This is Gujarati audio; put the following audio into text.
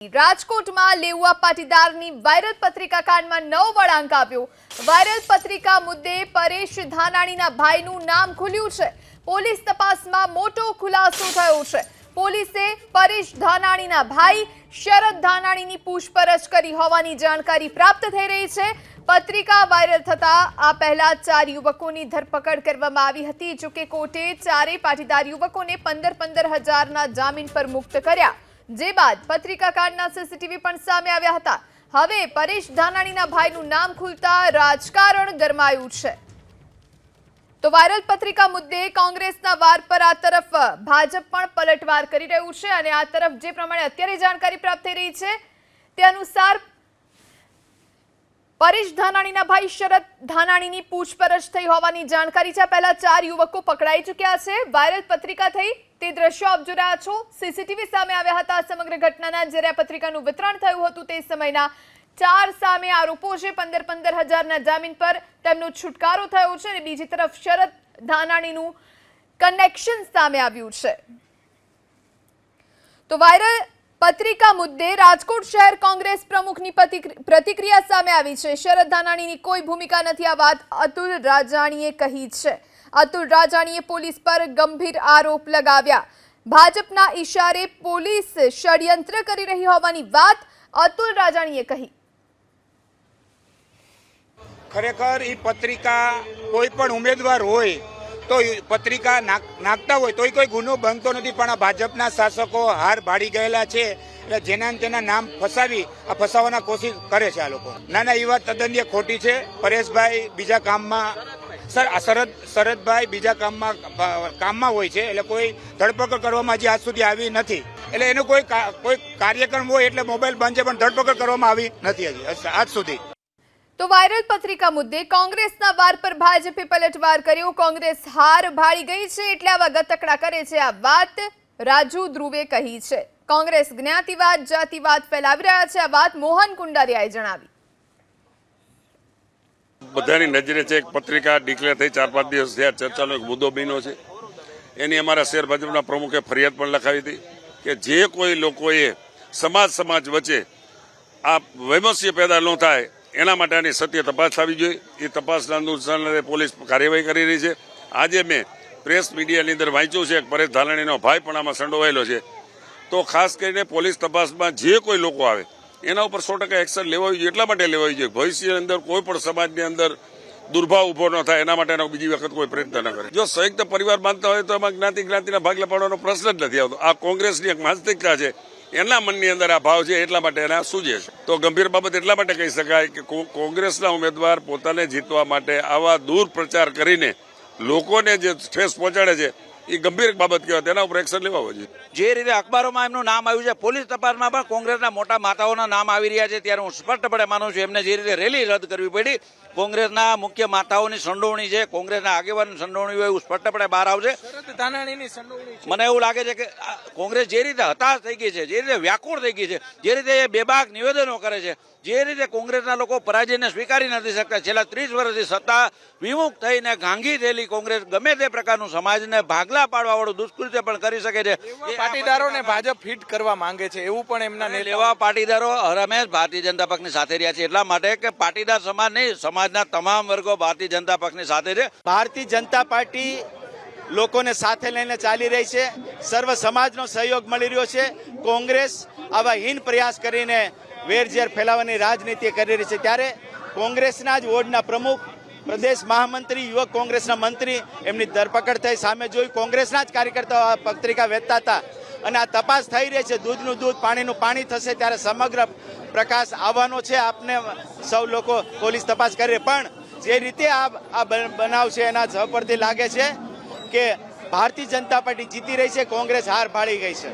રાજકોટમાં લેઉવા પાટીદારની વાયરલ પત્રિકા કાંડમાં નવો વળાંક આવ્યો। વાયરલ પત્રિકા મુદ્દે પરેશ ધાનાણીના ભાઈનું નામ ખુલ્યું છે। પોલીસ તપાસમાં મોટો ખુલાસો થયો છે। પોલીસે પરેશ ધાનાણીના ભાઈ શરદ ધાનાણીની પૂછપરછ કરી હોવાની જાણકારી પ્રાપ્ત થઈ રહી છે। પત્રિકા વાયરલ થતા આ પહેલા 4 યુવકોની ધરપકડ કરવામાં આવી હતી। જો કે કોર્ટે ચારેય પાટીદાર યુવકોને 15-15 હજારના જામીન પર મુક્ત કર્યા। જે બાદ પત્રિકા કાંડના સીસીટીવી પણ સામે આવ્યા હતા। હવે પરેશ ધાનાણીના ભાઈનું નામ ખુલતા રાજકારણ ગરમાયું છે। તો વાયરલ પત્રિકા મુદ્દે કોંગ્રેસના વાર પર આ તરફ ભાજપ પણ પલટવાર કરી રહ્યું છે અને આ તરફ જે પ્રમાણે અત્યારે જાણકારી પ્રાપ્ત થઈ રહી છે તે અનુસાર પરેશ ધાનાણીના ભાઈ શરદ ધાનાણીની પૂછપરછ થઈ હોવાની જાણકારી છે। પહેલા 4 યુવકો પકડાઈ ચૂક્યા છે। વાયરલ પત્રિકા થઈ તે દ્રશ્યો આપ જોઈ રહ્યા છો। સીસીટીવી સામે આવ્યા હતા સમગ્ર ઘટનાના। જ્યારે આ પત્રિકાનું વિતરણ થયું હતું તે સમયના 4 સામે આરોપો છે। 15-15 હજારના જામીન પર તેમનો છુટકારો થયો છે અને બીજી તરફ શરદ ધાનાણીનું કનેક્શન સામે આવ્યું છે। તો વાયરલ પત્રિકા મુદ્દે રાજકોટ શહેર કોંગ્રેસ પ્રમુખની પ્રતિક્રિયા સામે આવી છે। શરદ ધાનાણીની કોઈ ભૂમિકા નથી, આ વાત અતુલ રાજાણીએ કહી છે। અતુલ રાજાણીએ પોલીસ પર ગંભીર આરોપ લગાવ્યા। ભાજપના ઈશારે પોલીસ ષડયંત્ર કરી રહી હોવાની વાત અતુલ રાજાણીએ કહી। ખરેખર એ પત્રિકા કોઈ પણ ઉમેદવાર હોય તો પત્રિકા નાખતા હોય તોય કોઈ ગુનો બનતો નથી, પણ આ ભાજપના શાસકો હાર ભાડી ગયેલા છે એટલે જેના તેના નામ ફસાવી આ ફસાવવાના કોશિશ કરે છે આ લોકો। ના એ વાત તદ્દન ખોટી છે। પરેશભાઈ બીજા કામમાં શરદભાઈ બીજા કામમાં હોય છે એટલે કોઈ ધરપકડ કરવામાં હજી આજ સુધી આવી નથી। એટલે એનો કોઈ કાર્યક્રમ હોય એટલે મોબાઈલ બંધ છે, પણ ધરપકડ કરવામાં આવી નથી હજી આજ સુધી। તો વાયરલ પત્રિકા મુદ્દે કોંગ્રેસના વાર પર ભાજપે પલટવાર કર્યો। કોંગ્રેસ હાર ભાળી ગઈ છે એટલે આવા ગતકડા કરે છે, આ વાત રાજુ ધ્રુવે કહી છે। કોંગ્રેસ જ્ઞાતિવાદ જાતિવાદ ફેલાવી રહ્યા છે, આ વાત મોહન કુંડારિયાએ જણાવી। બધાની નજરે છે એક પત્રિકા ડિક્લેર થઈ 4-5 દિવસ થયા, ચર્ચાનો એક મુદ્દો બન્યો છે। એની અમારા શહેર ભાજપના પ્રમુખે ફરિયાદ પણ લખાવી હતી કે જે કોઈ લોકોએ સમાજ વચ્ચે આ વૈમનસ્ય પેદા ન થાય એના માટે આની સત્ય તપાસ થવી જોઈએ। એ તપાસના અનુસંધાને પોલીસ કાર્યવાહી કરી રહી છે। આજે મેં પ્રેસ મીડિયાની અંદર વાંચ્યું છે કે પરેશ ધાનાણીનો ભાઈ પણ આમાં સંડોવાયેલો છે। તો ખાસ કરીને પોલીસ તપાસમાં જે કોઈ લોકો આવે એના ઉપર 100% એક્શન લેવાવી જોઈએ। એટલા માટે લેવાવી જોઈએ ભવિષ્યની અંદર કોઈ પણ સમાજની અંદર દુર્ભાવ ઉભો ન થાય એના માટે બીજી વખત કોઈ પ્રયત્ન ન કરે। જો સંયુક્ત પરિવાર બાંધતા હોય તો એમાં જ્ઞાતિના ભાગલા પાડવાનો પ્રશ્ન જ નથી આવતો। આ કોંગ્રેસની એક માનસિકતા છે, એના મનની અંદર આ ભાવ છે એટલા માટે એના સૂજે છે। તો ગંભીર બાબત એટલા માટે કહી શકાય કે કોંગ્રેસના ઉમેદવાર પોતાને જીતવા માટે આવા દૂર પ્રચાર કરીને લોકોને જે ઠેસ પહોંચાડે છે એ ગંભીર બાબત કહેવાય, તેના ઉપર એક્શન લેવા જોઈએ। જે રીતે અખબારોમાં એમનું નામ આવ્યું છે, પોલીસ તપાસમાં પણ કોંગ્રેસના મોટા માતાઓના નામ આવી રહ્યા છે, ત્યારે હું સ્પષ્ટપણે માનું છું એમને જે રીતે રેલી રદ કરવી પડી, કોંગ્રેસના મુખ્ય માતાઓની સંડોવણી છે, કોંગ્રેસના આગેવાનની સંડોવણી હોય એવું સ્પષ્ટપણે બહાર આવશે। મને એવું લાગે છે કે કોંગ્રેસ જે રીતે હતાશ થઈ ગઈ છે, જે રીતે વ્યાકુળ થઈ ગઈ છે, જે રીતે એ બેબાક નિવેદનો કરે છે, જે રીતે કોંગ્રેસના લોકો પરાજયને સ્વીકારી નથી શકતા, છેલ્લા 30 વર્ષથી સત્તા વિમુખ થઈને ગાંગી થયેલી કોંગ્રેસ ગમે તે પ્રકારનું સમાજને ભાગલા પાડવાવાળું દુષ્કૃત્ય પણ કરી શકે છે। પાટીદારોને ભાજપ ફિટ કરવા માંગે છે એવું પણ એમના લેવા પાટીદારો હરમેશ ભારતીય જનતા પક્ષની સાથે રહ્યા છે, એટલા માટે કે પાટીદાર સમાજ નહીં, સમાજના તમામ વર્ગો ભારતીય જનતા પક્ષની સાથે છે। ભારતીય જનતા પાર્ટી લોકોને સાથે લઈને ચાલી રહી છે, સર્વ સમાજનો સહયોગ મળી રહ્યો છે। કોંગ્રેસ આવા હીન પ્રયાસ કરીને વેરઝેર ફેલાવવાની રાજનીતિ કરી રહી છે, ત્યારે કોંગ્રેસના જ વોર્ડના પ્રમુખ, પ્રદેશ મહામંત્રી, યુવક કોંગ્રેસના મંત્રી એમની ધરપકડ થઈ સામે જોઈ। કોંગ્રેસના જ કાર્યકર્તાઓ આ પત્રિકા વેચતા હતા અને આ તપાસ થઈ રહી છે। દૂધનું દૂધ પાણીનું પાણી થશે ત્યારે સમગ્ર પ્રકાશ આવવાનો છે। આપને સૌ લોકો પોલીસ તપાસ કરે, પણ જે રીતે આ બનાવ છે એના જ પરથી લાગે છે કે ભારતીય જનતા પાર્ટી જીતી રહી છે, કોંગ્રેસ હાર ભાળી ગઈ છે।